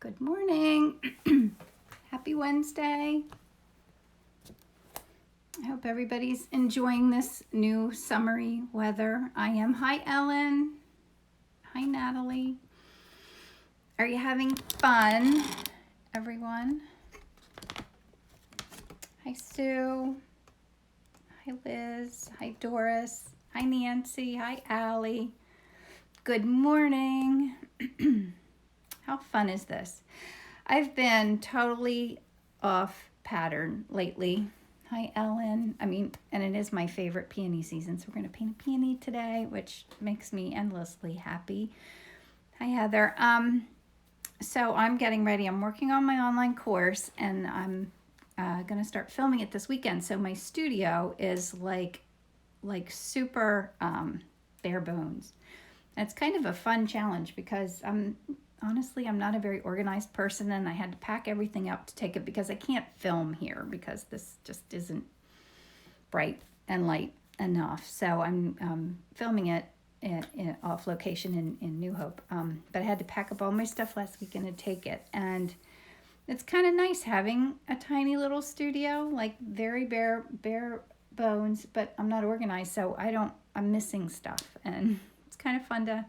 Good morning. Happy Wednesday. I hope everybody's enjoying this new summery weather. I am. Hi, Ellen. Hi, Natalie. Are you having fun, everyone? Hi, Sue. Hi, Liz. Hi, Doris. Hi, Nancy. Hi, Allie. Good morning. How fun is this? I've been totally off pattern lately. Hi, Ellen. And it is my favorite peony season, so we're going to paint a peony today, which makes me endlessly happy. Hi, Heather. So I'm getting ready. I'm working on my online course, and I'm going to start filming it this weekend. So my studio is like super bare bones. And it's kind of a fun challenge because honestly, I'm not a very organized person, and I had to pack everything up to take it because I can't film here because this just isn't bright and light enough. So I'm filming it off location in New Hope. But I had to pack up all my stuff last weekend and take it. And it's kind of nice having a tiny little studio, like very bare bones, but I'm not organized, so I'm missing stuff. And it's kind of fun to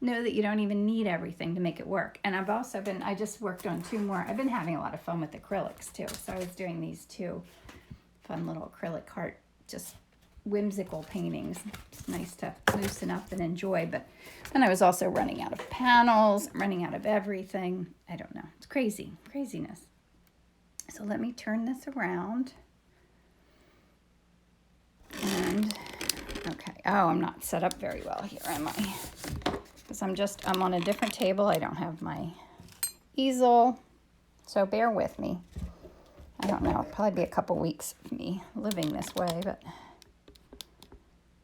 know that you don't even need everything to make it work. And I just worked on two more. I've been having a lot of fun with acrylics too. So I was doing these two fun little acrylic heart, just whimsical paintings. It's nice to loosen up and enjoy. But then I was also running out of panels, running out of everything. I don't know. It's craziness. So let me turn this around. And, okay. Oh, I'm not set up very well here, am I? Because I'm on a different table. I don't have my easel, so bear with me. I don't know, it'll probably be a couple weeks of me living this way, but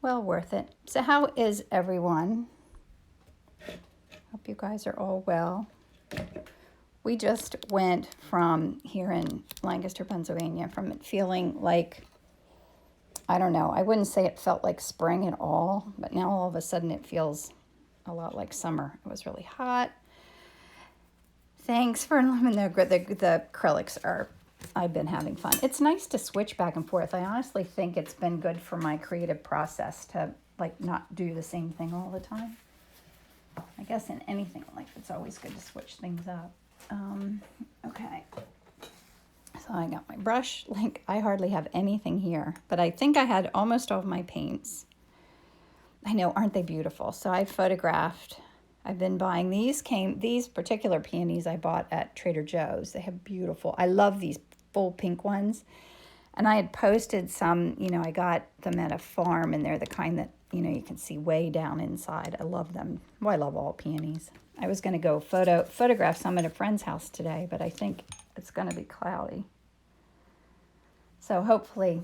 well worth it. So how is everyone? Hope you guys are all well. We just went from here in Lancaster, Pennsylvania, from it feeling like, I don't know, I wouldn't say it felt like spring at all, but now all of a sudden it feels a lot like summer. It was really hot. Thanks for letting me know. The acrylics I've been having fun. It's nice to switch back and forth. I honestly think it's been good for my creative process to not do the same thing all the time. I guess in anything in life, it's always good to switch things up. Okay. So I got my brush. I hardly have anything here, but I think I had almost all of my paints. I know, aren't they beautiful? So I photographed. I've been buying these particular peonies I bought at Trader Joe's. They have beautiful, I love these full pink ones. And I had posted some, I got them at a farm, and they're the kind that, you can see way down inside. I love them. Well, I love all peonies. I was going to go photograph some at a friend's house today, but I think it's going to be cloudy. So hopefully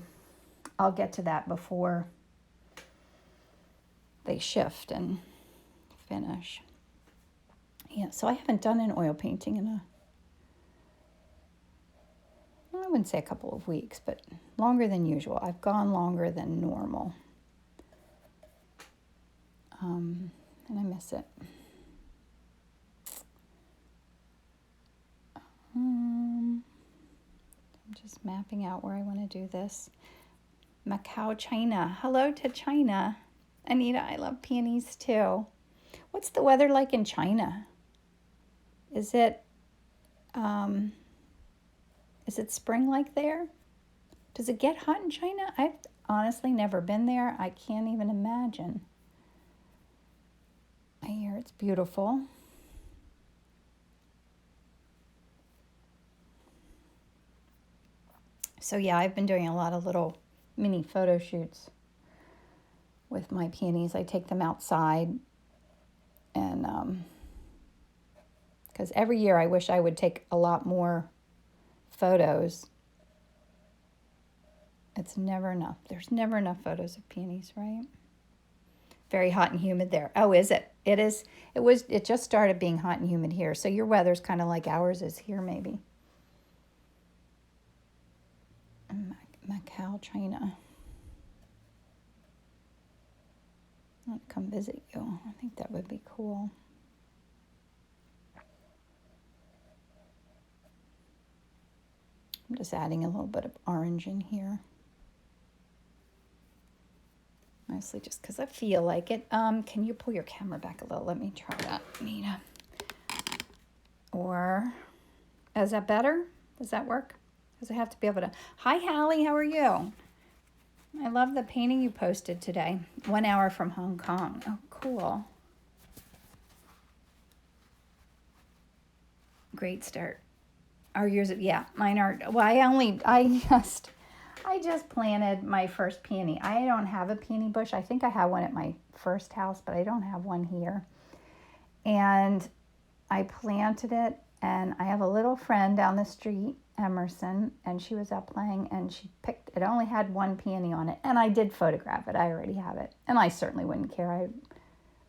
I'll get to that before they shift and finish. Yeah, so I haven't done an oil painting in I wouldn't say a couple of weeks, but longer than usual. I've gone longer than normal. And I miss it. I'm just mapping out where I want to do this. Macau, China. Hello to China. Anita, I love peonies too. What's the weather like in China? Is it spring like there? Does it get hot in China? I've honestly never been there. I can't even imagine. I hear it's beautiful. So yeah, I've been doing a lot of little mini photo shoots with my peonies. I take them outside, and because every year I wish I would take a lot more photos. It's never enough. There's never enough photos of peonies, right? Very hot and humid there. Oh, is it? It is. It just started being hot and humid here. So your weather's kind of like ours is here, maybe. Macau, China. I'll come visit you. I think that would be cool. just adding a little bit of orange in here. Mostly just because I feel like it. Can you pull your camera back a little? Let me try that, Nita. Or, is that better? Does that work? Because I have to be able to. Hi, Hallie. How are you? I love the painting you posted today. 1 hour from Hong Kong. Oh, cool. Great start. Are yours? Yeah, mine are. Well, I just planted my first peony. I don't have a peony bush. I think I have one at my first house, but I don't have one here. And I planted it, and I have a little friend down the street, Emerson, and she was out playing, and she picked, it only had one peony on it, and I did photograph it. I already have it, and I certainly wouldn't care.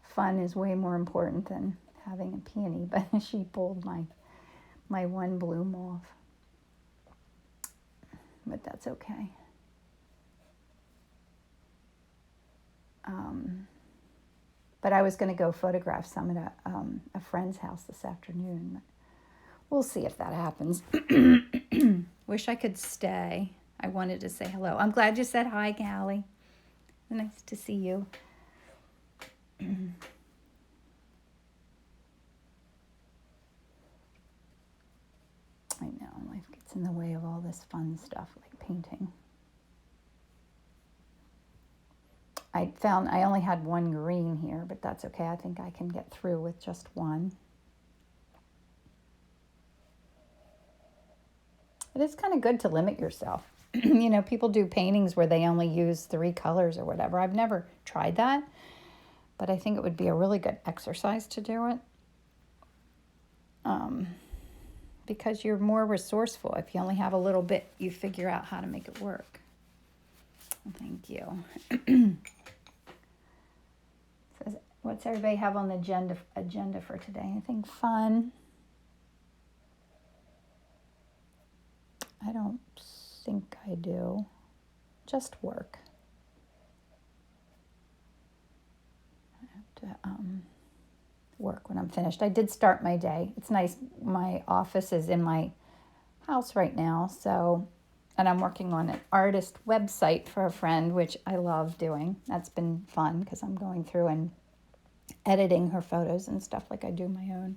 Fun is way more important than having a peony, but she pulled my one bloom off. But that's okay. But I was going to go photograph some at a friend's house this afternoon. But we'll see if that happens. Wish I could stay. I wanted to say hello. I'm glad you said hi, Callie. Nice to see you. I know, life gets in the way of all this fun stuff like painting. I found I only had one green here, but that's okay. I think I can get through with just one. It is kind of good to limit yourself. You know, people do paintings where they only use 3 colors or whatever. I've never tried that, but I think it would be a really good exercise to do it. Because you're more resourceful. If you only have a little bit, you figure out how to make it work. Thank you. Says, what's everybody have on the agenda for today? Anything fun? I don't think I do. Just work. I have to work when I'm finished. I did start my day. It's nice. My office is in my house right now, so, and I'm working on an artist website for a friend, which I love doing. That's been fun because I'm going through and editing her photos and stuff like I do my own.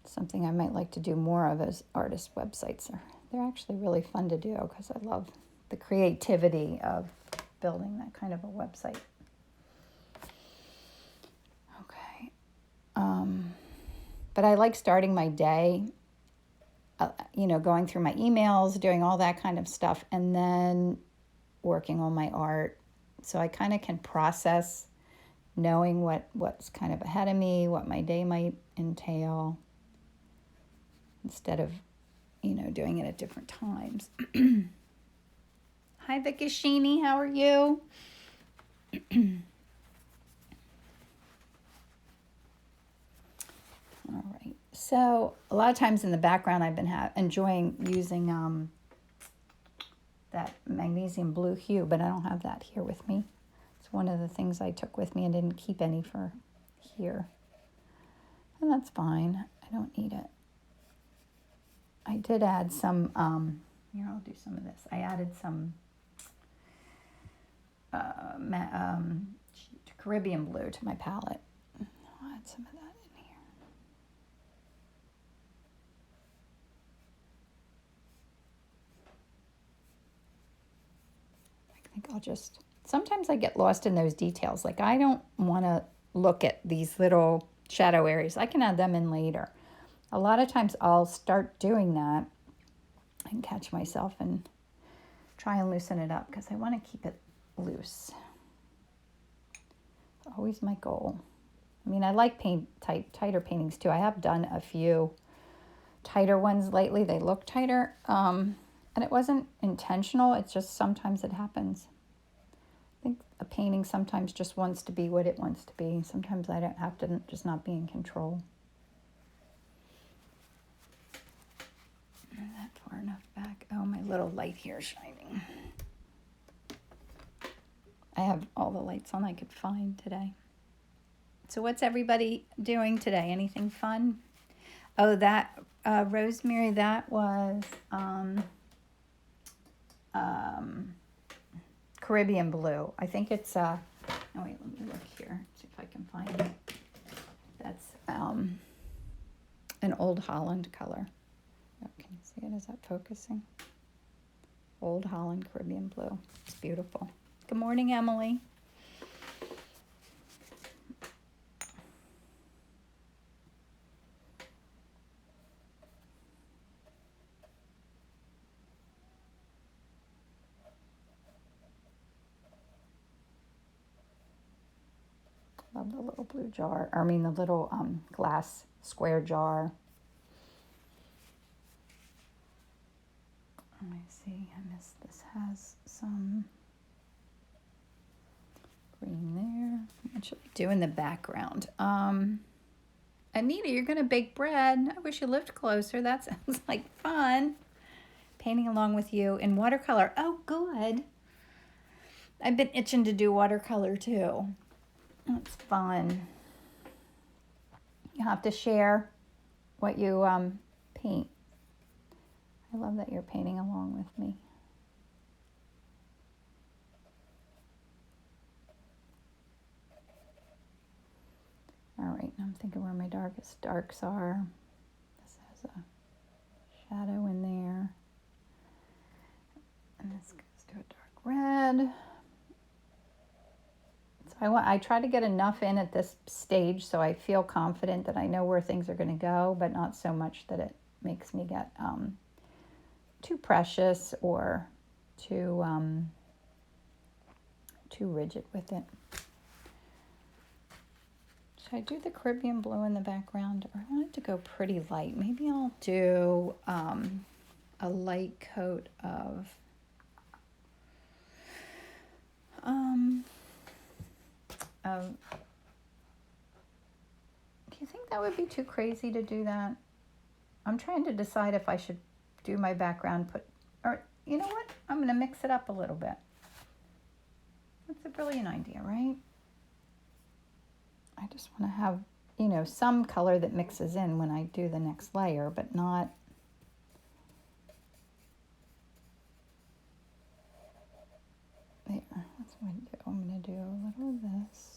Something I might like to do more of is artist websites. They're actually really fun to do because I love the creativity of building that kind of a website. Okay. But I like starting my day, going through my emails, doing all that kind of stuff, and then working on my art. So I kind of can process knowing what's kind of ahead of me, what my day might entail, instead of, doing it at different times. Hi, Vikashini. How are you? All right. So a lot of times in the background, I've been enjoying using that magnesium blue hue, but I don't have that here with me. It's one of the things I took with me and didn't keep any for here. And that's fine. I don't need it. I did add some, I'll do some of this. I added some Caribbean blue to my palette. I'll add some of that in here. I think I'll sometimes I get lost in those details. Like I don't want to look at these little shadow areas. I can add them in later. A lot of times I'll start doing that and catch myself and try and loosen it up because I want to keep it loose. It's always my goal. I mean, I like tighter paintings too. I have done a few tighter ones lately. They look tighter, and it wasn't intentional. It's just sometimes it happens. I think a painting sometimes just wants to be what it wants to be. Sometimes I don't have to just not be in control. Is that far enough back? Oh, my little light here is shining. I have all the lights on I could find today. So what's everybody doing today? Anything fun? Oh, that rosemary, that was Caribbean blue. I think it's oh wait, let me look here, see if I can find it. That's an Old Holland color. Oh, can you see it? Is that focusing? Old Holland Caribbean blue. It's beautiful. Good morning, Emily. Love the little blue jar. I mean the little glass square jar. Let me see. I missed this. Has some green there. What should we do in the background? Anita, you're gonna bake bread. I wish you lived closer. That sounds like fun. Painting along with you in watercolor. Oh, good. I've been itching to do watercolor too. That's fun. You have to share what you paint. I love that you're painting along with me. All right, now I'm thinking where my darkest darks are. This has a shadow in there. And this goes to a dark red. So I try to get enough in at this stage so I feel confident that I know where things are going to go, but not so much that it makes me get too precious or too rigid with it. Should I do the Caribbean blue in the background, or I want it to go pretty light? Maybe I'll do a light coat of do you think that would be too crazy to do that? I'm trying to decide if I should do my background, or you know what? I'm going to mix it up a little bit. That's a brilliant idea, right? I just want to have, you know, some color that mixes in when I do the next layer, but not. There, that's what I'm going to do. I'm going to do a little of this.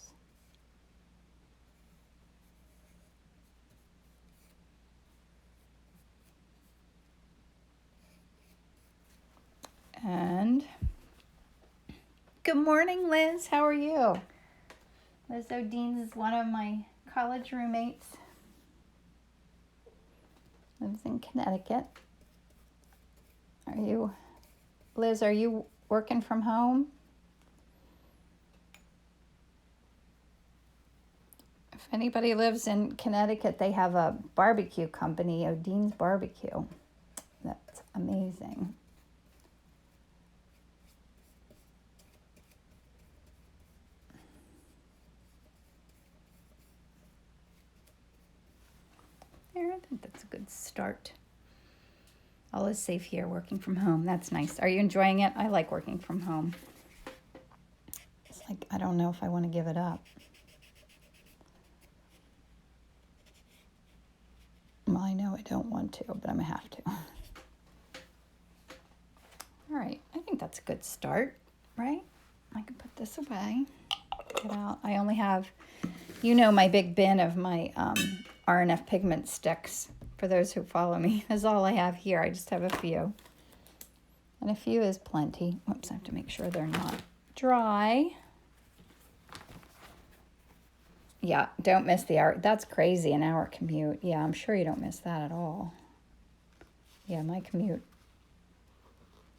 And good morning, Liz. How are you? Liz O'Dean is one of my college roommates. Lives in Connecticut. Liz, are you working from home? If anybody lives in Connecticut, they have a barbecue company, O'Dean's Barbecue. That's amazing. There, I think that's a good start. All is safe here, working from home. That's nice. Are you enjoying it? I like working from home. It's like, I don't know if I want to give it up. Well, I know I don't want to, but I'm going to have to. All right, I think that's a good start, right? I can put this away. Get out. I only have, you know, my big bin of my R&F pigment sticks. For those who follow me, that's all I have here. I just have a few. And a few is plenty. Whoops, I have to make sure they're not dry. Yeah, don't miss the hour. That's crazy, an hour commute. Yeah, I'm sure you don't miss that at all. Yeah, my commute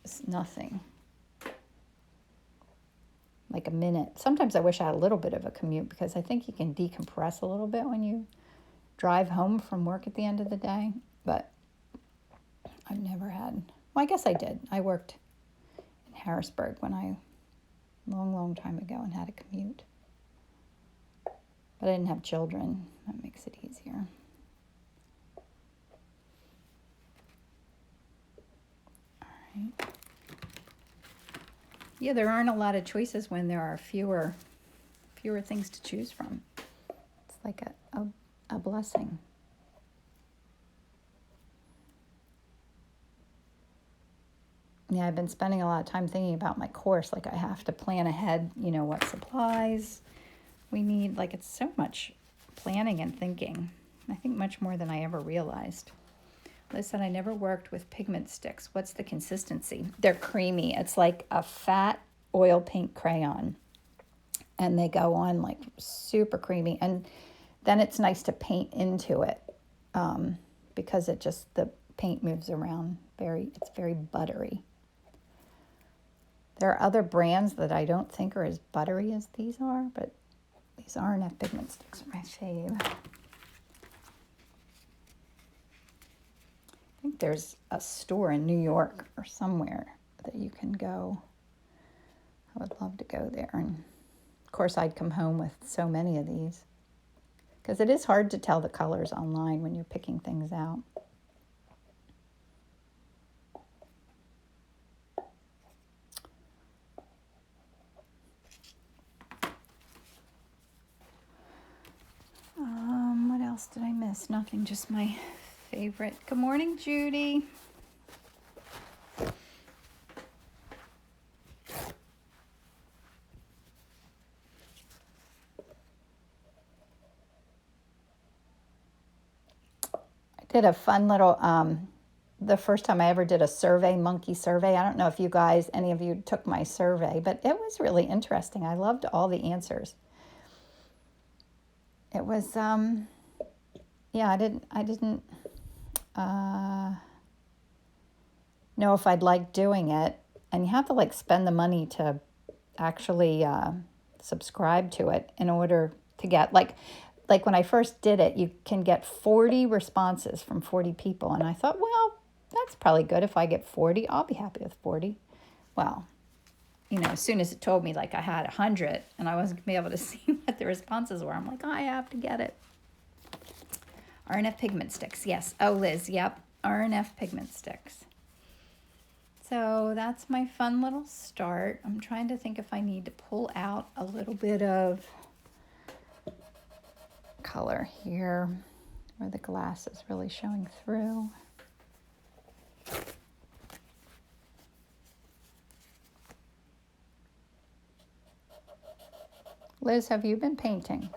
is nothing. Like a minute. Sometimes I wish I had a little bit of a commute because I think you can decompress a little bit when you drive home from work at the end of the day. But I've never had, well, I guess I did. I worked in Harrisburg long time ago and had a commute. But I didn't have children. That makes it easier. All right. Yeah, there aren't a lot of choices when there are fewer things to choose from. It's like a blessing. Yeah, I've been spending a lot of time thinking about my course. Like I have to plan ahead, you know, what supplies we need. Like it's so much planning and thinking. I think much more than I ever realized. Liz said, I never worked with pigment sticks. What's the consistency? They're creamy. It's like a fat oil paint crayon. And they go on like super creamy. And then it's nice to paint into it because it just, the paint moves around. It's very buttery. There are other brands that I don't think are as buttery as these are, but these R&F pigment sticks are my fave. I think there's a store in New York or somewhere that you can go. I would love to go there. And of course, I'd come home with so many of these because it is hard to tell the colors online when you're picking things out. What else did I miss? Nothing, just my favorite. Good morning, Judy. I did a fun little, the first time I ever did a survey, monkey survey. I don't know if you guys, any of you took my survey, but it was really interesting. I loved all the answers. It was, yeah, I didn't know if I'd like doing it. And you have to like spend the money to actually subscribe to it in order to get, like when I first did it, you can get 40 responses from 40 people. And I thought, well, that's probably good. If I get 40, I'll be happy with 40. Well, you know, as soon as it told me like I had 100 and I wasn't going to be able to see what the responses were, I'm like, I have to get it. R&F pigment sticks, yes. Oh, Liz, yep, R&F pigment sticks. So that's my fun little start. I'm trying to think if I need to pull out a little bit of color here where the glass is really showing through. Liz, have you been painting?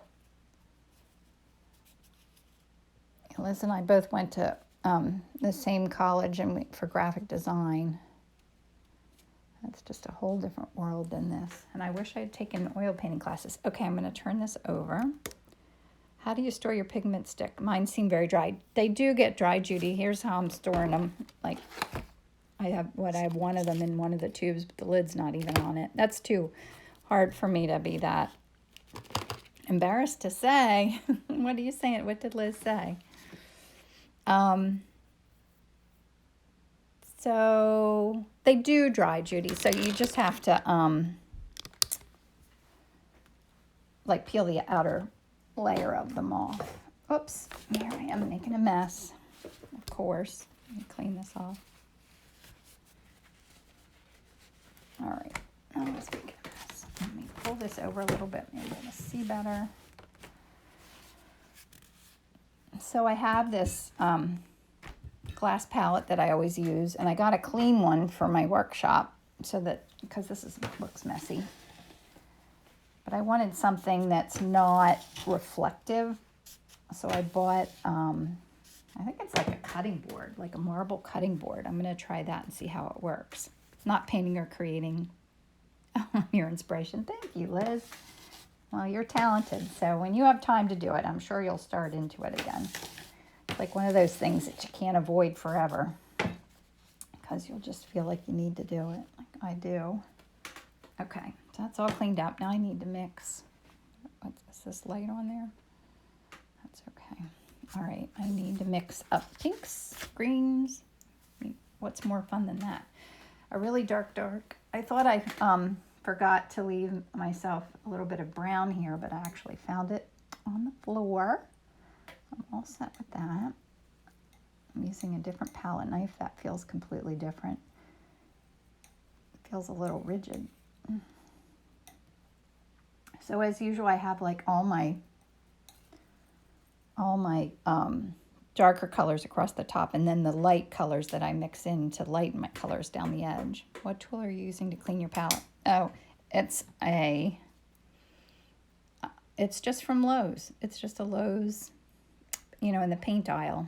Liz and I both went to the same college and for graphic design. That's just a whole different world than this. And I wish I had taken oil painting classes. Okay, I'm going to turn this over. How do you store your pigment stick? Mine seem very dry. They do get dry, Judy. Here's how I'm storing them. Like, I have one of them in one of the tubes, but the lid's not even on it. That's too hard for me to be that embarrassed to say. What are you saying? What did Liz say? So they do dry, Judy. So you just have to like peel the outer layer of them off. Oops, here I am making a mess. Of course, let me clean this off. All right, now let's make a mess. Let me pull this over a little bit, maybe you'll see better. So I have this glass palette that I always use, and I got a clean one for my workshop so that, because looks messy. But I wanted something that's not reflective. So I bought, I think it's like a cutting board, like a marble cutting board. I'm going to try that and see how it works. Not painting or creating your inspiration. Thank you, Liz. Well, you're talented. So when you have time to do it, I'm sure you'll start into it again. It's like one of those things that you can't avoid forever because you'll just feel like you need to do it, like I do. Okay, so that's all cleaned up. Now I need to mix. Is this light on there? That's okay. All right, I need to mix up pinks, greens. What's more fun than that? A really dark. I thought I forgot to leave myself a little bit of brown here, but I actually found it on the floor. I'm all set with that. I'm using a different palette knife. That feels completely different. It feels a little rigid. So as usual, I have like all my darker colors across the top, and then the light colors that I mix in to lighten my colors down the edge. What tool are you using to clean your palette? Oh, it's just from Lowe's. It's just a Lowe's, you know, in the paint aisle.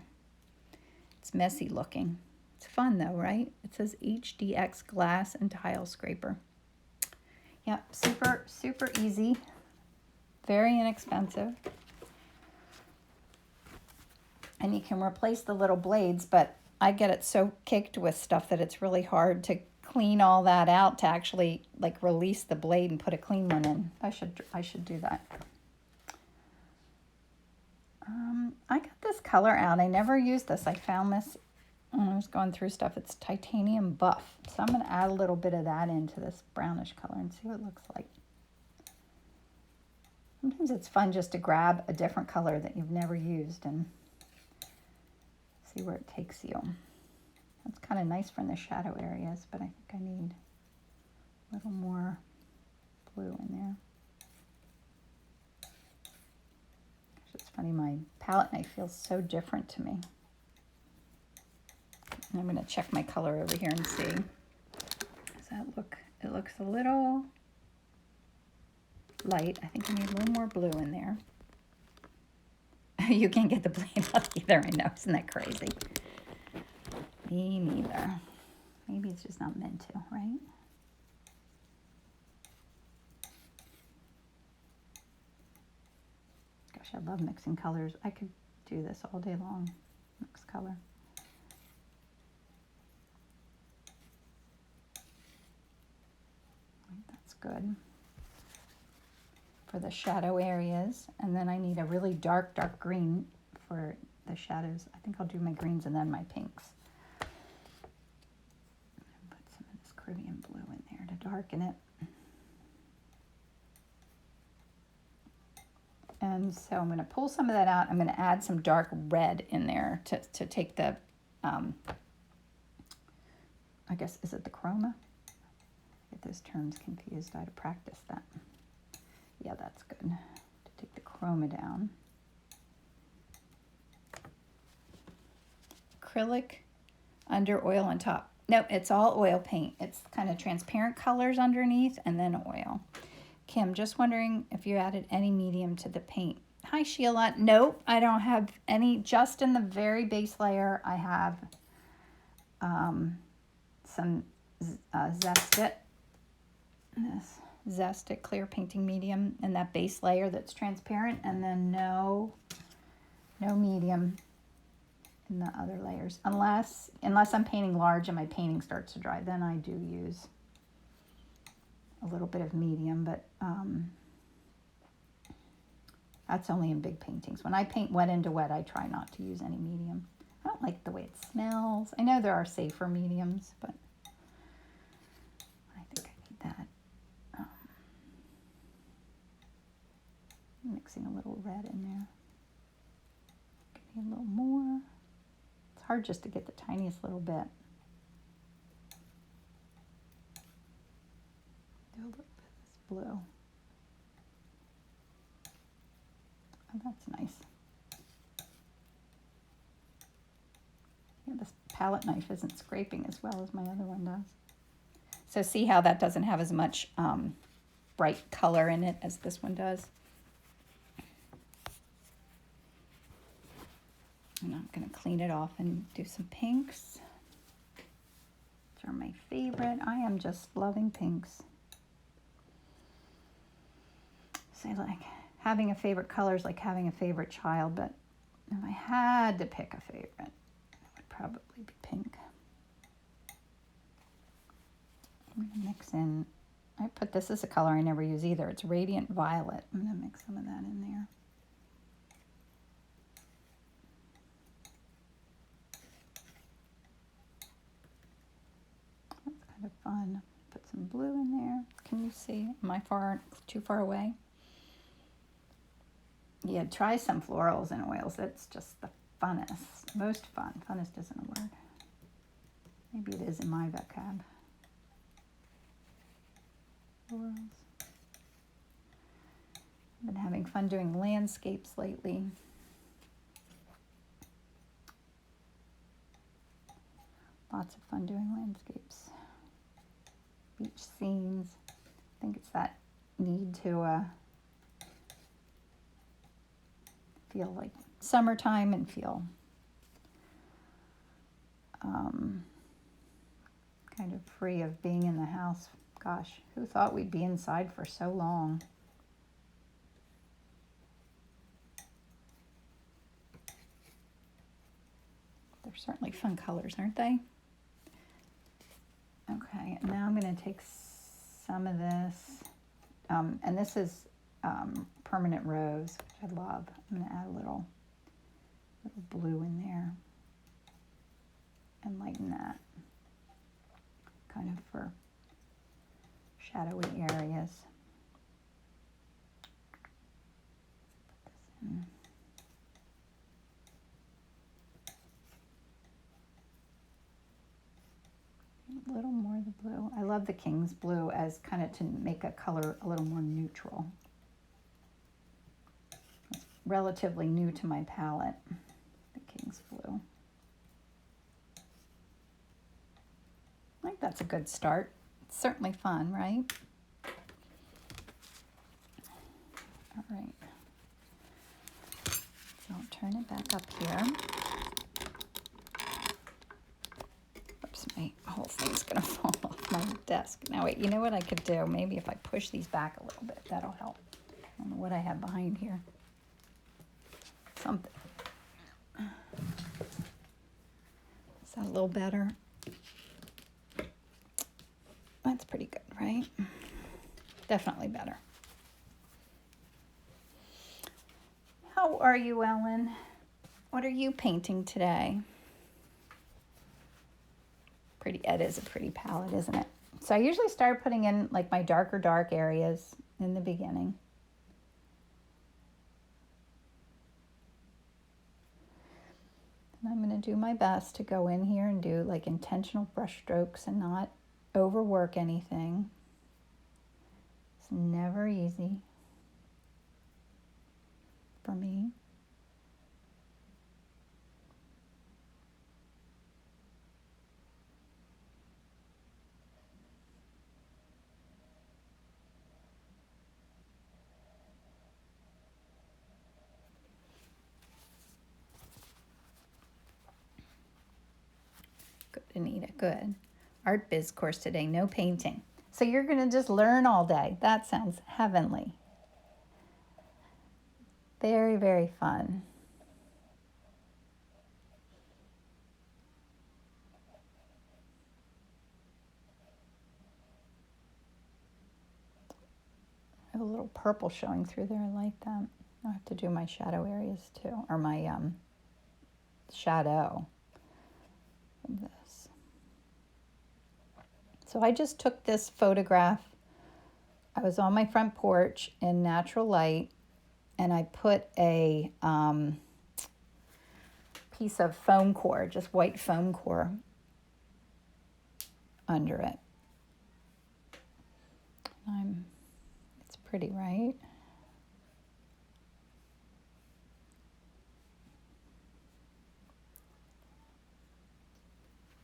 It's messy looking. It's fun though, right? It says HDX glass and tile scraper. Yep, super, super easy. Very inexpensive. And you can replace the little blades, but I get it so caked with stuff that it's really hard to clean all that out to actually like release the blade and put a clean one in. I should do that. I got this color out. I never used this. I found this when I was going through stuff. It's titanium buff. So I'm going to add a little bit of that into this brownish color and see what it looks like. Sometimes it's fun just to grab a different color that you've never used and see where it takes you. That's kind of nice from the shadow areas, but I think I need a little more blue in there. It's funny, my palette knife feels so different to me. And I'm going to check my color over here and see. Does that look? It looks a little light. I think I need a little more blue in there. You can't get the blade out either, I know. Isn't that crazy? Me neither. Maybe it's just not meant to, right? Gosh, I love mixing colors. I could do this all day long. Mix color. That's good. For the shadow areas, and then I need a really dark green for the shadows. I think I'll do my greens and then my pinks. Put some of this Caribbean blue in there to darken it. And so I'm going to pull some of that out. I'm going to add some dark red in there to take the, I guess, is it the chroma? I get those terms confused. I had to practice that. Yeah, that's good. To take the chroma down. Acrylic under oil on top. Nope, it's all oil paint. It's kind of transparent colors underneath and then oil. Kim, just wondering if you added any medium to the paint. Hi, Sheila. Nope, I don't have any. Just in the very base layer, I have some Zestic clear painting medium in that base layer that's transparent, and then no medium in the other layers, unless I'm painting large and my painting starts to dry. Then I do use a little bit of medium, but that's only in big paintings. When I paint wet into wet, I try not to use any medium. I don't like the way it smells. I know there are safer mediums, but I think I need that. Mixing a little red in there. Give me a little more. It's hard just to get the tiniest little bit. Do a little bit of this blue. Oh, that's nice. Yeah, this palette knife isn't scraping as well as my other one does. So see how that doesn't have as much bright color in it as this one does. And I'm going to clean it off and do some pinks. These are my favorite. I am just loving pinks. Say like having a favorite color is like having a favorite child, but if I had to pick a favorite, it would probably be pink. I'm going to mix in, I put this as a color I never use either. It's Radiant Violet. I'm going to mix some of that in there. Kind of fun. Put some blue in there. Can you see? Am I too far away? Yeah, try some florals and oils. It's just the funnest, most fun. Funnest isn't a word. Maybe it is in my vocab. Florals. I've been having fun doing landscapes lately. Lots of fun doing landscapes. Beach scenes. I think it's that need to feel like summertime and feel kind of free of being in the house. Gosh, who thought we'd be inside for so long? They're certainly fun colors, aren't they? Okay, and now I'm going to take some of this, and this is permanent rose, which I love. I'm going to add a little blue in there and lighten that, kind of for shadowy areas. Put this in. A little more of the blue. I love the King's blue as kind of to make a color a little more neutral. It's relatively new to my palette, the King's blue. I think that's a good start. It's certainly fun, right? All right. So I'll turn it back up here. My whole thing's gonna fall off my desk. Now wait, you know what I could do? Maybe if I push these back a little bit, that'll help. I don't know what I have behind here. Something. Is that a little better? That's pretty good, right? Definitely better. How are you, Ellen? What are you painting today? It is a pretty palette, isn't it? So I usually start putting in like my dark areas in the beginning. And I'm going to do my best to go in here and do like intentional brush strokes and not overwork anything. It's never easy for me. Good, Anita, good. Art biz course today, no painting. So you're going to just learn all day. That sounds heavenly. Very, very fun. I have a little purple showing through there. I like that. I have to do my shadow areas too, or my shadow of this. So I just took this photograph. I was on my front porch in natural light, and I put a piece of foam core, just white foam core, under it. It's pretty, right?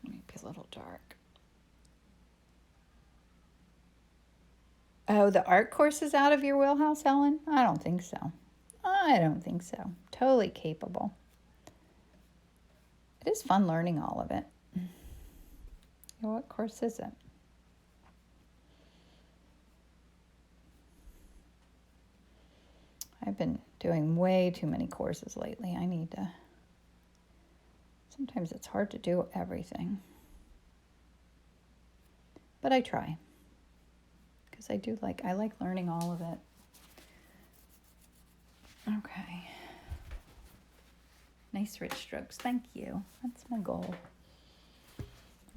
Maybe a little dark. Oh, the art course is out of your wheelhouse, Ellen? I don't think so. I don't think so. Totally capable. It is fun learning all of it. What course is it? I've been doing way too many courses lately. I need to. Sometimes it's hard to do everything. But I try. Because I like learning all of it. Okay. Nice rich strokes. Thank you. That's my goal.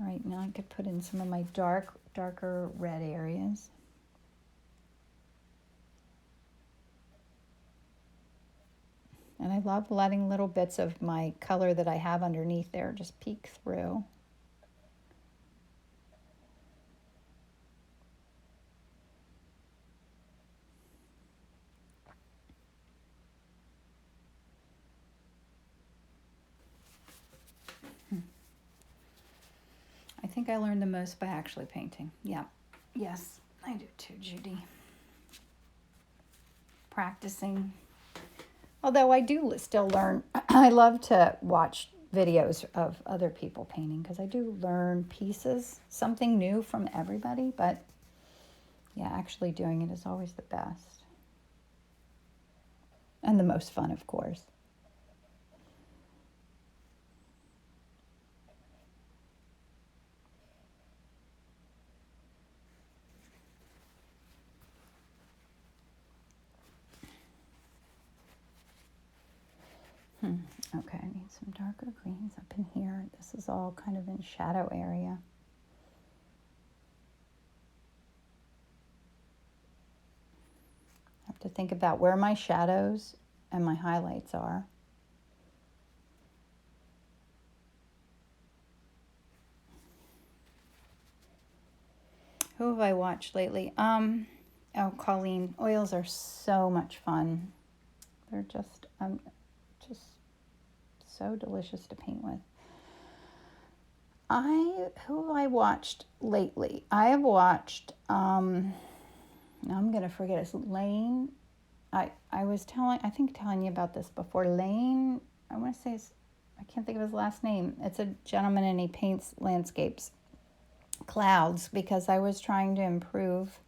All right, now I could put in some of my darker red areas. And I love letting little bits of my color that I have underneath there just peek through. think I learned the most by actually painting. Yeah. Yes, I do too, Judy. Practicing. Although I do still learn. I love to watch videos of other people painting because I do learn pieces, something new from everybody. But yeah, actually doing it is always the best. And the most fun, of course. Okay, I need some darker greens up in here. This is all kind of in shadow area. I have to think about where my shadows and my highlights are. Who have I watched lately? Oh, Colleen. Oils are so much fun. They're just so delicious to paint with. Who have I watched lately? I have watched, now I'm going to forget, it's Lane. I was telling you about this before. Lane, I want to say, I can't think of his last name. It's a gentleman and he paints landscapes, clouds, because I was trying to improve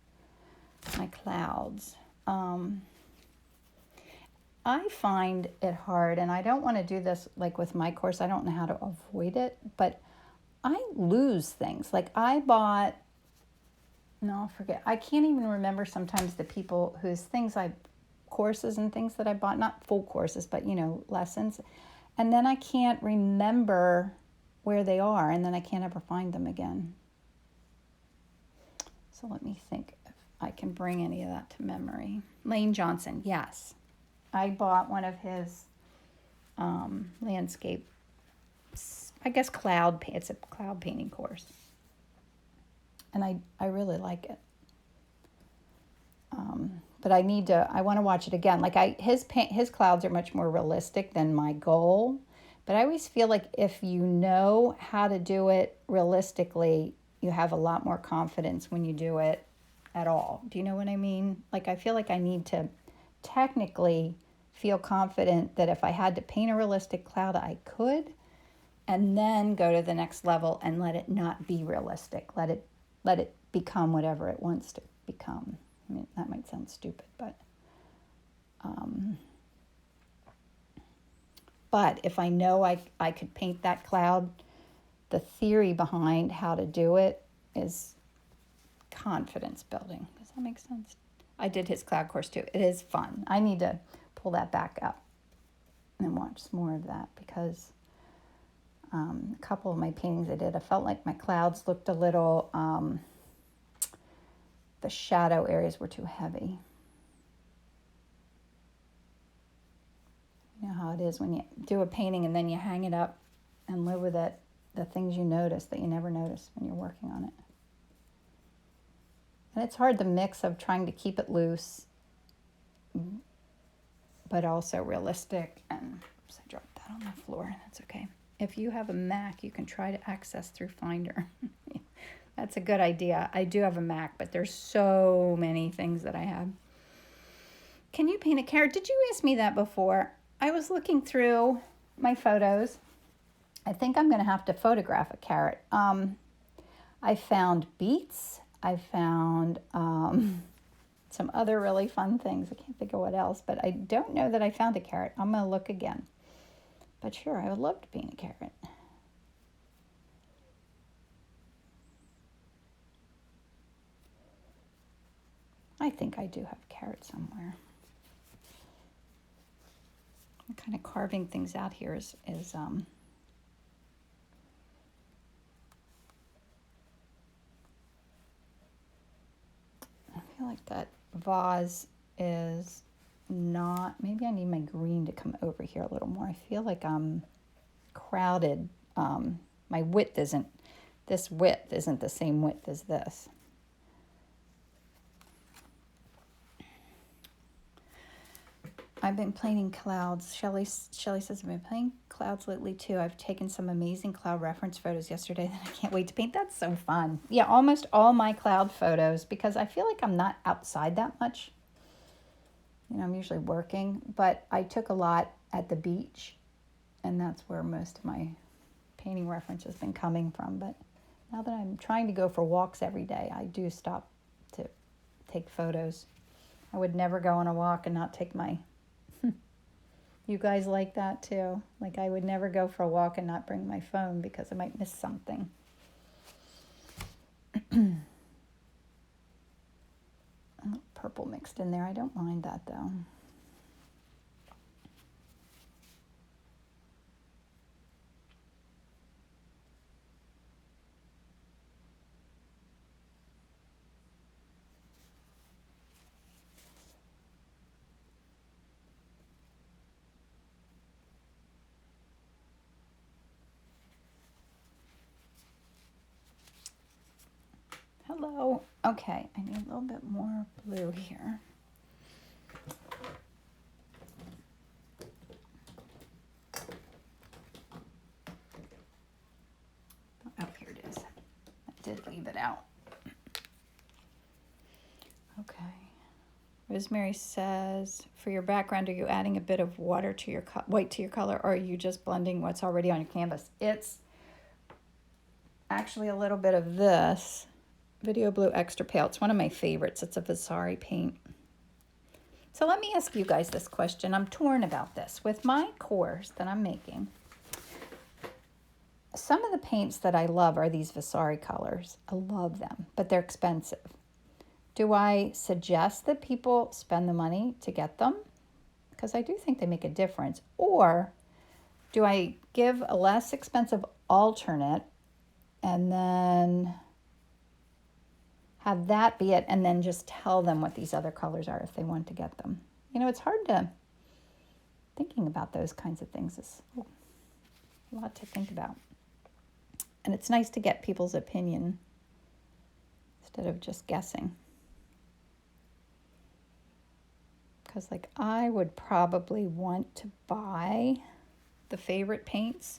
my clouds. I find it hard, and I don't want to do this like with my course. I don't know how to avoid it, but I lose things. Like I bought, no, I'll forget. I can't even remember sometimes the people whose courses and things that I bought, not full courses, but lessons. And then I can't remember where they are, and then I can't ever find them again. So let me think if I can bring any of that to memory. Lane Johnson, yes. I bought one of his landscape, I guess it's a cloud painting course. And I really like it. But I want to watch it again. Like his clouds are much more realistic than my goal. But I always feel like if you know how to do it realistically, you have a lot more confidence when you do it at all. Do you know what I mean? Like I feel like I need to technically feel confident that if I had to paint a realistic cloud, I could, and then go to the next level and let it not be realistic. Let it become whatever it wants to become. I mean, that might sound stupid, but if I know I could paint that cloud, the theory behind how to do it is confidence building. Does that make sense? I did his cloud course too. It is fun. I need to pull that back up and watch some more of that because a couple of my paintings I did, I felt like my clouds looked a little, the shadow areas were too heavy. You know how it is when you do a painting and then you hang it up and live with it, the things you notice that you never notice when you're working on it. And it's hard, the mix of trying to keep it loose, but also realistic. And oops, I dropped that on the floor. That's okay. If you have a Mac, you can try to access through Finder. That's a good idea. I do have a Mac, but there's so many things that I have. Can you paint a carrot? Did you ask me that before? I was looking through my photos. I think I'm going to have to photograph a carrot. I found beets. I found some other really fun things. I can't think of what else, but I don't know that I found a carrot. I'm going to look again. But sure, I would love to paint a carrot. I think I do have a carrot somewhere. Kind of carving things out here is I feel like that vase is not, maybe I need my green to come over here a little more. I feel like I'm crowded. My width isn't, this width isn't the same width as this. I've been painting clouds. Shelly says, I've been painting clouds lately too. I've taken some amazing cloud reference photos yesterday that I can't wait to paint. That's so fun. Yeah, almost all my cloud photos, because I feel like I'm not outside that much. You know, I'm usually working, but I took a lot at the beach, and that's where most of my painting reference has been coming from. But now that I'm trying to go for walks every day, I do stop to take photos. I would never go on a walk and not take my... You guys like that too? Like, I would never go for a walk and not bring my phone because I might miss something. Oh, purple mixed in there. I don't mind that though. Hello. Okay, I need a little bit more blue here. Oh, here it is. I did leave it out. Okay. Rosemary says, for your background, are you adding a bit of water to your white to your color, or are you just blending what's already on your canvas? It's actually a little bit of this Video Blue Extra Pale. It's one of my favorites. It's a Vasari paint. So let me ask you guys this question. I'm torn about this. With my cores that I'm making, some of the paints that I love are these Vasari colors. I love them, but they're expensive. Do I suggest that people spend the money to get them? Because I do think they make a difference. Or do I give a less expensive alternate and then have that be it, and then just tell them what these other colors are if they want to get them? You know, it's hard to... Thinking about those kinds of things is a lot to think about. And it's nice to get people's opinion instead of just guessing. Because, like, I would probably want to buy the favorite paints.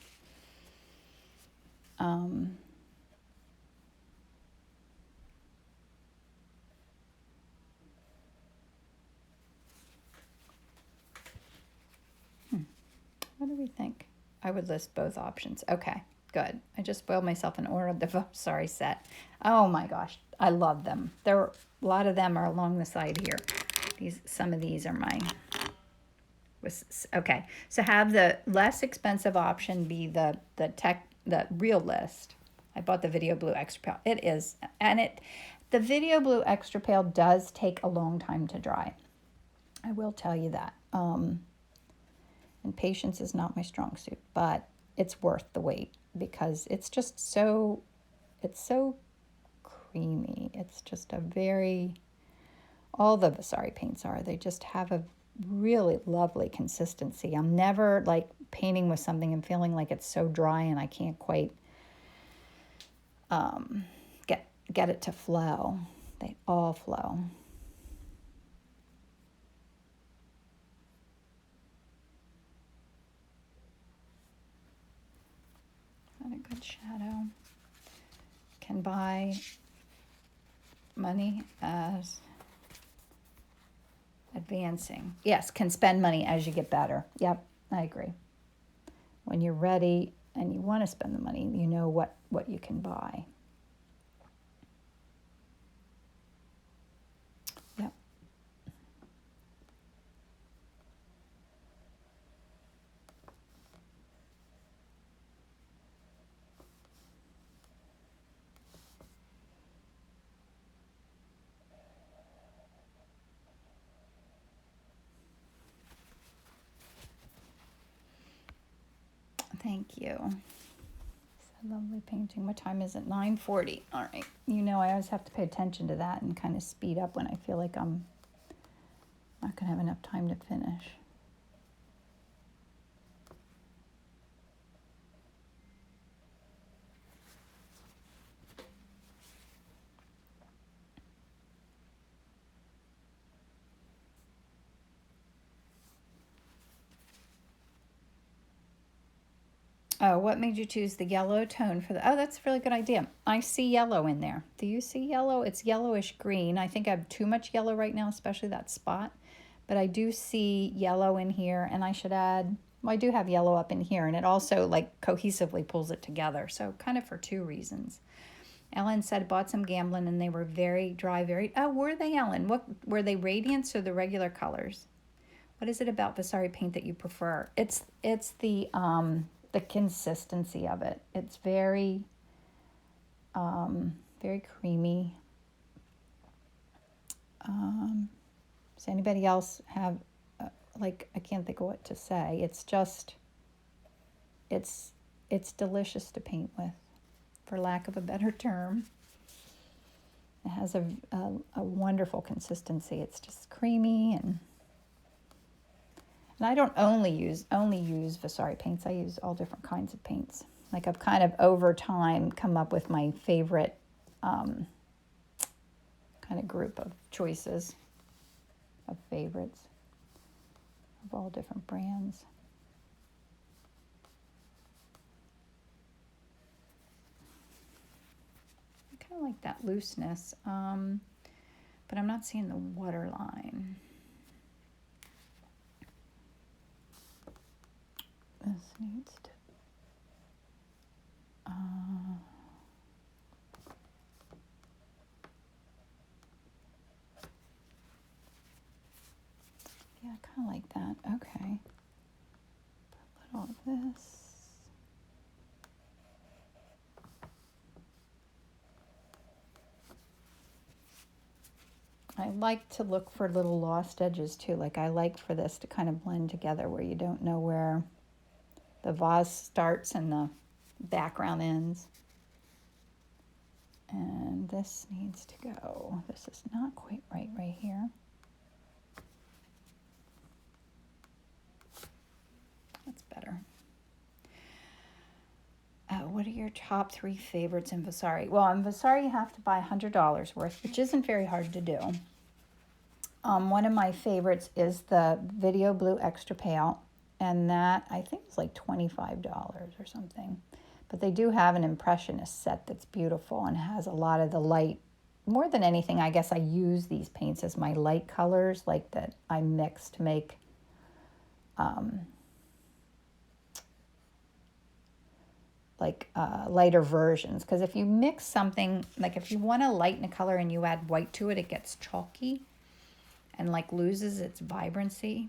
What do we think? I would list both options. Okay, good. I just spoiled myself and ordered the Vasari set. Oh my gosh, I love them. A lot of them are along the side here. Some of these are mine. Okay, so have the less expensive option be the real list. I bought the Video Blue Extra Pale. It is, and the Video Blue Extra Pale does take a long time to dry. I will tell you that. And patience is not my strong suit, but it's worth the wait because it's just so creamy. It's just all the Vasari paints are. They just have a really lovely consistency. I'm never like painting with something and feeling like it's so dry and I can't quite get it to flow. They all flow. Not a good shadow. Can buy money as advancing. Yes, can spend money as you get better. Yep, I agree. When you're ready and you want to spend the money, you know what you can buy. Yep. Thank you. It's a lovely painting. What time is it? 9:40. All right. You know, I always have to pay attention to that and kind of speed up when I feel like I'm not going to have enough time to finish. Oh, what made you choose the yellow tone for the... Oh, that's a really good idea. I see yellow in there. Do you see yellow? It's yellowish green. I think I have too much yellow right now, especially that spot. But I do see yellow in here, and I should add... Well, I do have yellow up in here, and it also like cohesively pulls it together. So kind of for two reasons. Ellen said bought some Gamblin, and they were very dry, very... Oh, were they, Ellen? What were they, radiants or the regular colors? What is it about Vasari paint that you prefer? It's the consistency of it. It's very very creamy. Does anybody else have like, I can't think of what to say. It's just it's delicious to paint with, for lack of a better term. It has a wonderful consistency. It's just creamy, and I don't only use Vasari paints. I use all different kinds of paints. Like, I've kind of over time come up with my favorite kind of group of choices of favorites of all different brands. I kind of like that looseness, but I'm not seeing the waterline. This needs to... yeah, I kind of like that. Okay. Put all this. I like to look for little lost edges too. Like, I like for this to kind of blend together where you don't know where the vase starts and the background ends. And this needs to go. This is not quite right here. That's better. What are your top 3 favorites in Vasari? Well, in Vasari you have to buy $100 worth, which isn't very hard to do. One of my favorites is the Video Blue Extra Pale, and that I think is like $25 or something. But they do have an Impressionist set that's beautiful and has a lot of the light. More than anything, I guess I use these paints as my light colors, like that I mix to make lighter versions. Because if you mix something, like if you want to lighten a color and you add white to it, it gets chalky and like loses its vibrancy.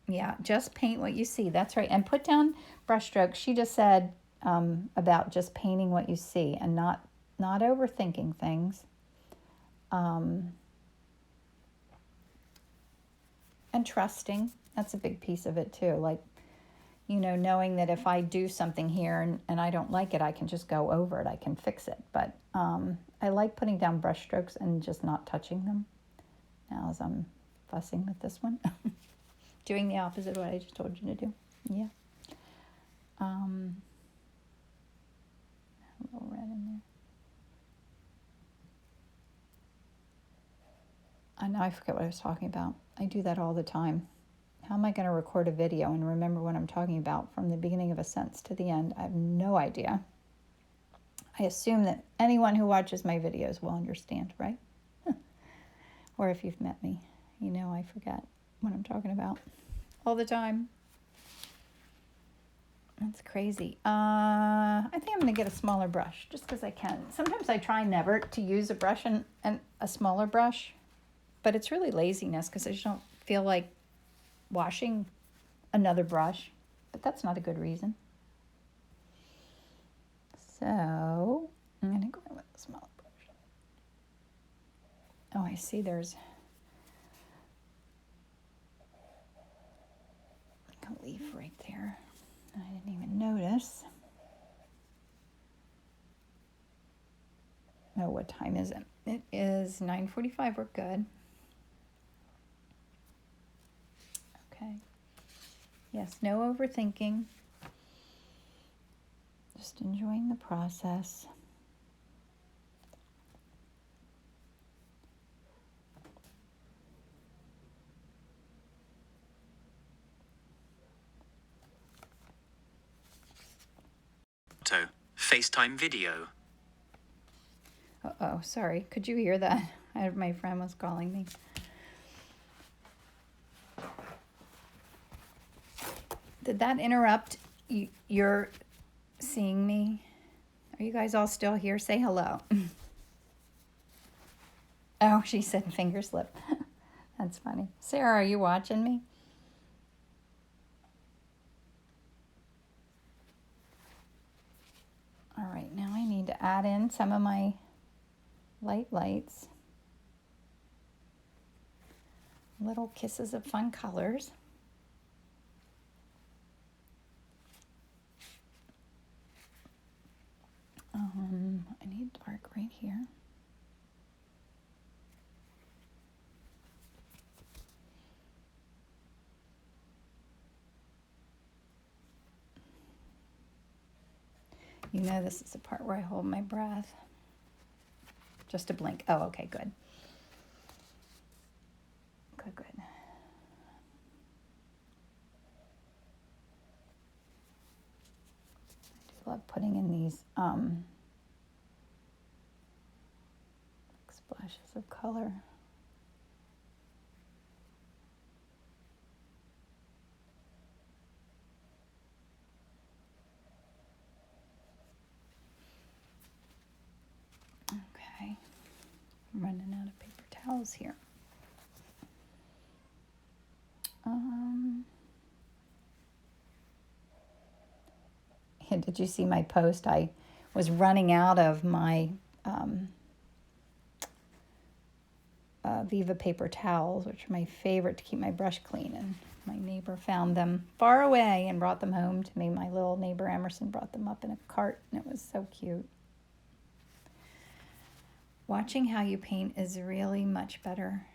Yeah, just paint what you see. That's right. And put down brush strokes. She just said about just painting what you see and not overthinking things. And trusting. That's a big piece of it too. Like, you know, knowing that if I do something here and I don't like it, I can just go over it. I can fix it. But I like putting down brush strokes and just not touching them. Now as I'm fussing with this one. Doing the opposite of what I just told you to do. Yeah. A little red in there. I know I forget what I was talking about. I do that all the time. How am I going to record a video and remember what I'm talking about from the beginning of a sentence to the end? I have no idea. I assume that anyone who watches my videos will understand, right? Or if you've met me, you know I forget what I'm talking about all the time. That's crazy. I think I'm going to get a smaller brush just because I can. Sometimes I try never to use a brush and a smaller brush, but it's really laziness because I just don't feel like washing another brush, but that's not a good reason. So I'm going to go in with a smaller brush. Oh, I see there's a leaf right there. I didn't even notice. Oh, what time is it? It is 9:45. We're good. Okay. Yes, no overthinking. Just enjoying the process. FaceTime video. Uh-oh, sorry. Could you hear that? My friend was calling me. Did that interrupt your seeing me? Are you guys all still here? Say hello. Oh, she said finger slip. That's funny. Sarah, are you watching me? All right, now I need to add in some of my lights. Little kisses of fun colors. I need dark right here. You know this is the part where I hold my breath. Just a blink. Oh, okay, good. Good. I do love putting in these splashes of color. Okay, I'm running out of paper towels here. Did you see my post? I was running out of my Viva paper towels, which are my favorite to keep my brush clean. And my neighbor found them far away and brought them home to me. My little neighbor Emerson brought them up in a cart, and it was so cute. Watching how you paint is really much better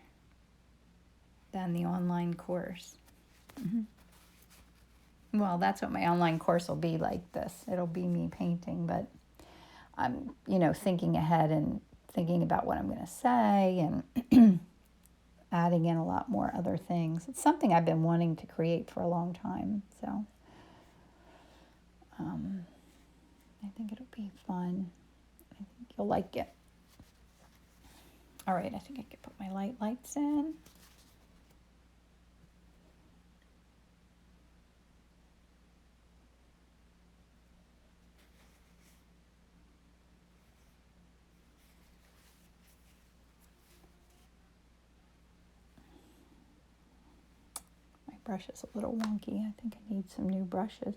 than the online course. Well, that's what my online course will be like this. It'll be me painting, but I'm, thinking ahead and thinking about what I'm going to say and adding in a lot more other things. It's something I've been wanting to create for a long time, so I think it'll be fun. I think you'll like it. All right, I think I could put my lights in. My brush is a little wonky. I think I need some new brushes.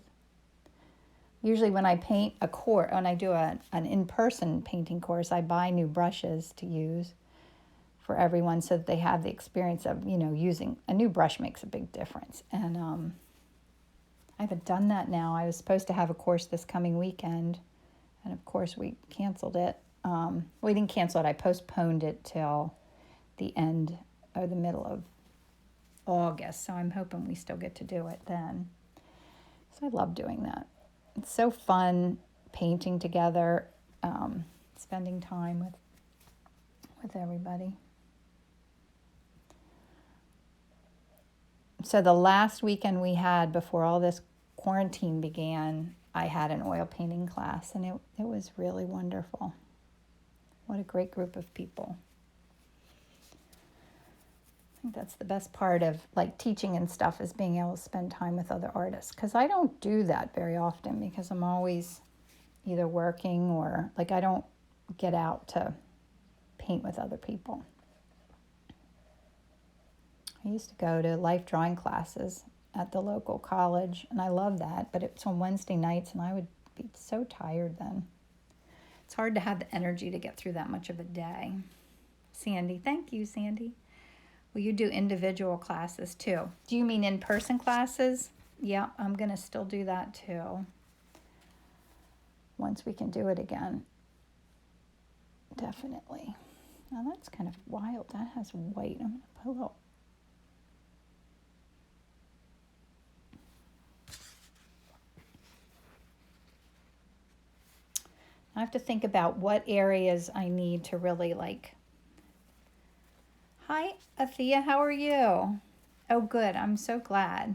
Usually when I paint when I do an in-person painting course, I buy new brushes to use for everyone so that they have the experience of, using a new brush makes a big difference. And I haven't done that now. I was supposed to have a course this coming weekend, and of course we canceled it. We didn't cancel it. I postponed it till the end or the middle of August, so I'm hoping we still get to do it then. So I love doing that. It's so fun painting together, spending time with everybody. So the last weekend we had before all this quarantine began, I had an oil painting class, and it was really wonderful. What a great group of people. I think that's the best part of teaching and stuff, is being able to spend time with other artists, because I don't do that very often because I'm always either working or I don't get out to paint with other people. I used to go to life drawing classes at the local college, and I love that, but it's on Wednesday nights, and I would be so tired then. It's hard to have the energy to get through that much of a day. Sandy, thank you, Sandy. Well, you do individual classes too. Do you mean in-person classes? Yeah, I'm going to still do that too, once we can do it again. Definitely. Now that's kind of wild. That has white. I'm going to put a little. I have to think about what areas I need to really Hi, Athea, how are you? Oh, good. I'm so glad.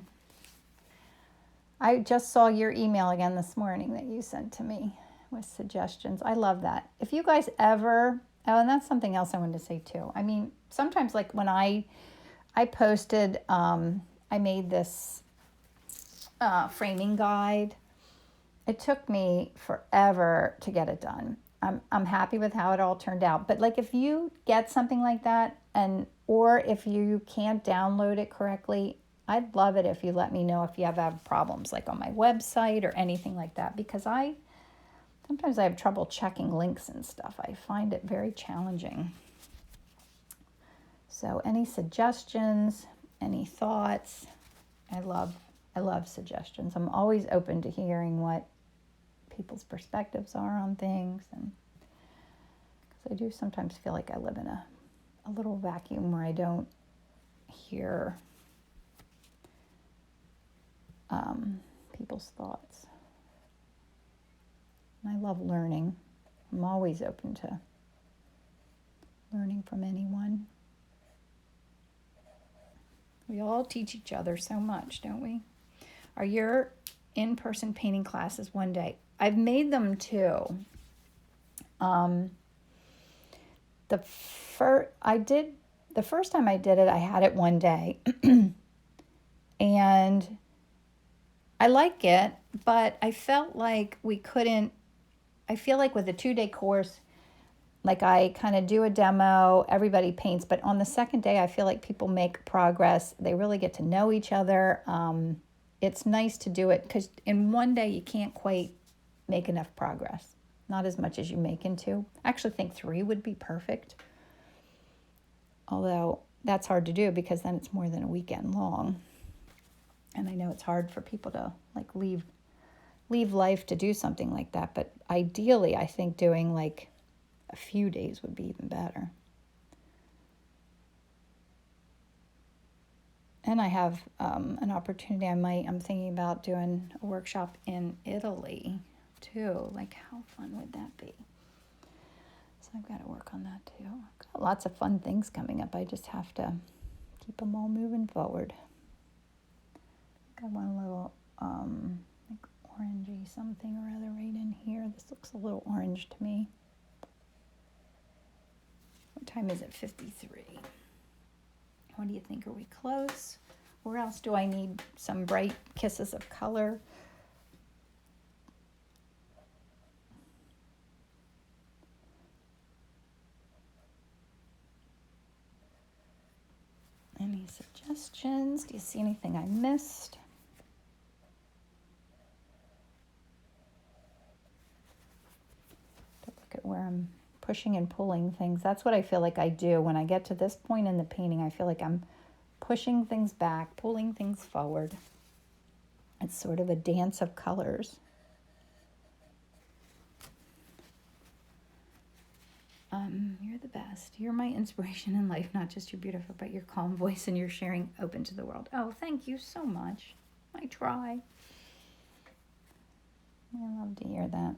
I just saw your email again this morning that you sent to me with suggestions. I love that. If you guys ever, oh, and that's something else I wanted to say too. I mean, sometimes like when I posted, I made this framing guide. It took me forever to get it done. I'm happy with how it all turned out. But like if you get something like that, and or if you can't download it correctly, I'd love it if you let me know if you have problems like on my website or anything like that, because sometimes I have trouble checking links and stuff. I find it very challenging. So any suggestions, any thoughts? I love suggestions. I'm always open to hearing what people's perspectives are on things, and because I do sometimes feel like I live in a little vacuum where I don't hear people's thoughts. And I love learning. I'm always open to learning from anyone. We all teach each other so much, don't we? Are your in-person painting classes one day? I've made them too. The first time I did it, I had it one day. And I like it, but I felt like I feel like with a 2-day course, like I kind of do a demo, everybody paints, but on the second day, I feel like people make progress. They really get to know each other. It's nice to do it because in one day, you can't quite make enough progress. Not as much as you make in 2. I actually think 3 would be perfect. Although that's hard to do because then it's more than a weekend long. And I know it's hard for people to like leave life to do something like that. But ideally, I think doing like a few days would be even better. And I have an opportunity. I'm thinking about doing a workshop in Italy too. Like, how fun would that be? So I've got to work on that too. I've got lots of fun things coming up. I just have to keep them all moving forward. Got one little like orangey something or other right in here. This looks a little orange to me. What time is it? 53. What do you think? Are we close? Where else do I need some bright kisses of color? Any suggestions? Do you see anything I missed? To look at where I'm pushing and pulling things. That's what I feel like I do when I get to this point in the painting. I feel like I'm pushing things back, pulling things forward. It's sort of a dance of colors. You're the best. You're my inspiration in life, not just your beautiful, but your calm voice and your sharing open to the world. Oh, thank you so much. I try. I love to hear that.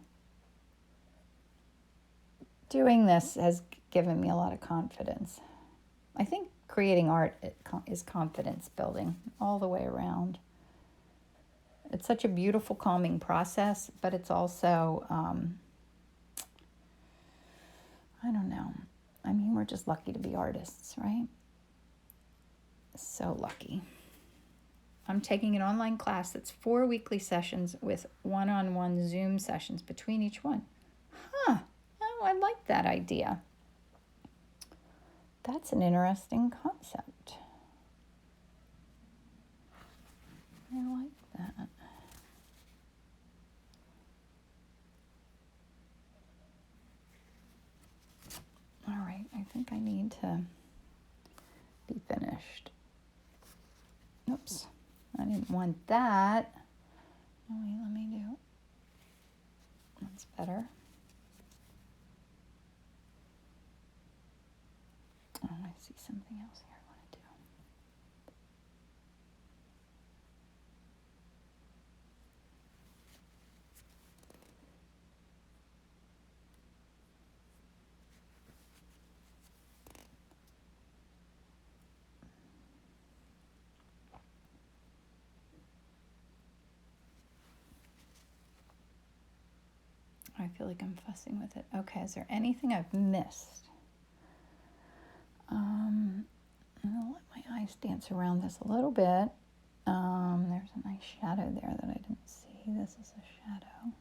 Doing this has given me a lot of confidence. I think creating art is confidence building all the way around. It's such a beautiful, calming process, but it's also, I don't know. I mean, we're just lucky to be artists, right? So lucky. I'm taking an online class that's 4 weekly sessions with one-on-one Zoom sessions between each one. Huh. Oh, I like that idea. That's an interesting concept. I like that. All right, I think I need to be finished. Oops, I didn't want that. Oh, wait, let me do. That's better. Oh, I see something else here I want to do. I feel like I'm fussing with it. Okay, is there anything I've missed? I'm gonna let my eyes dance around this a little bit. There's a nice shadow there that I didn't see. This is a shadow.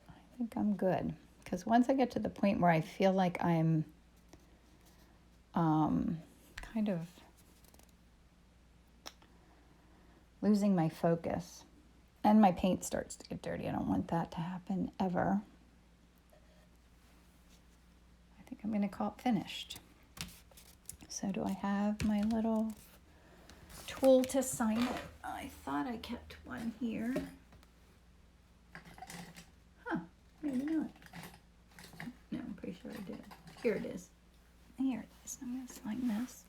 I think I'm good. Because once I get to the point where I feel like I'm kind of losing my focus and my paint starts to get dirty, I don't want that to happen ever. I think I'm going to call it finished. So do I have my little tool to sign it? I thought I kept one here. Huh, maybe not. No, I'm pretty sure I did. Here it is. Here it is. I'm going to sign this.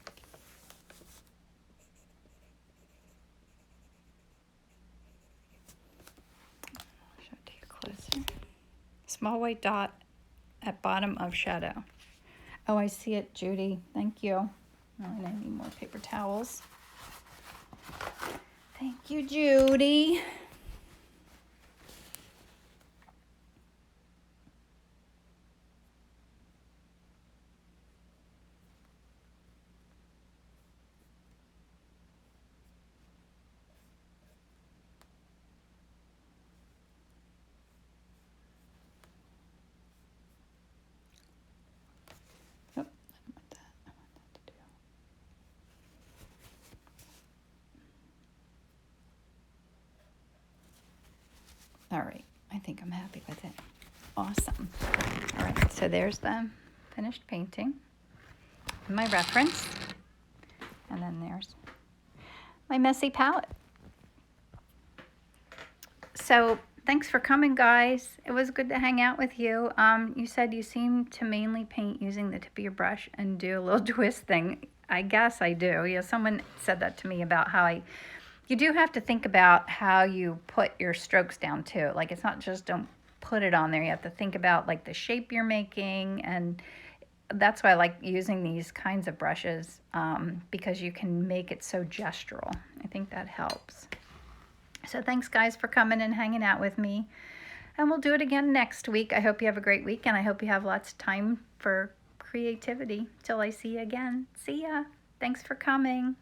I'll show it to you closer. Small white dot at bottom of shadow. Oh, I see it, Judy. Thank you. Oh, and I need more paper towels. Thank you, Judy. Oh, I don't want that. I want that to do. All right, I think I'm happy with it. Awesome. All right, so there's the finished painting, my reference, and then there's my messy palette. So thanks for coming, guys. It was good to hang out with you. You said you seem to mainly paint using the tip of your brush and do a little twist thing. I guess I do. Yeah, someone said that to me about how you do have to think about how you put your strokes down too. Like, it's not just don't put it on there. You have to think about like the shape you're making, and that's why I like using these kinds of brushes, because you can make it so gestural. I think that helps. So thanks, guys, for coming and hanging out with me. And we'll do it again next week. I hope you have a great week, and I hope you have lots of time for creativity. Till I see you again. See ya. Thanks for coming.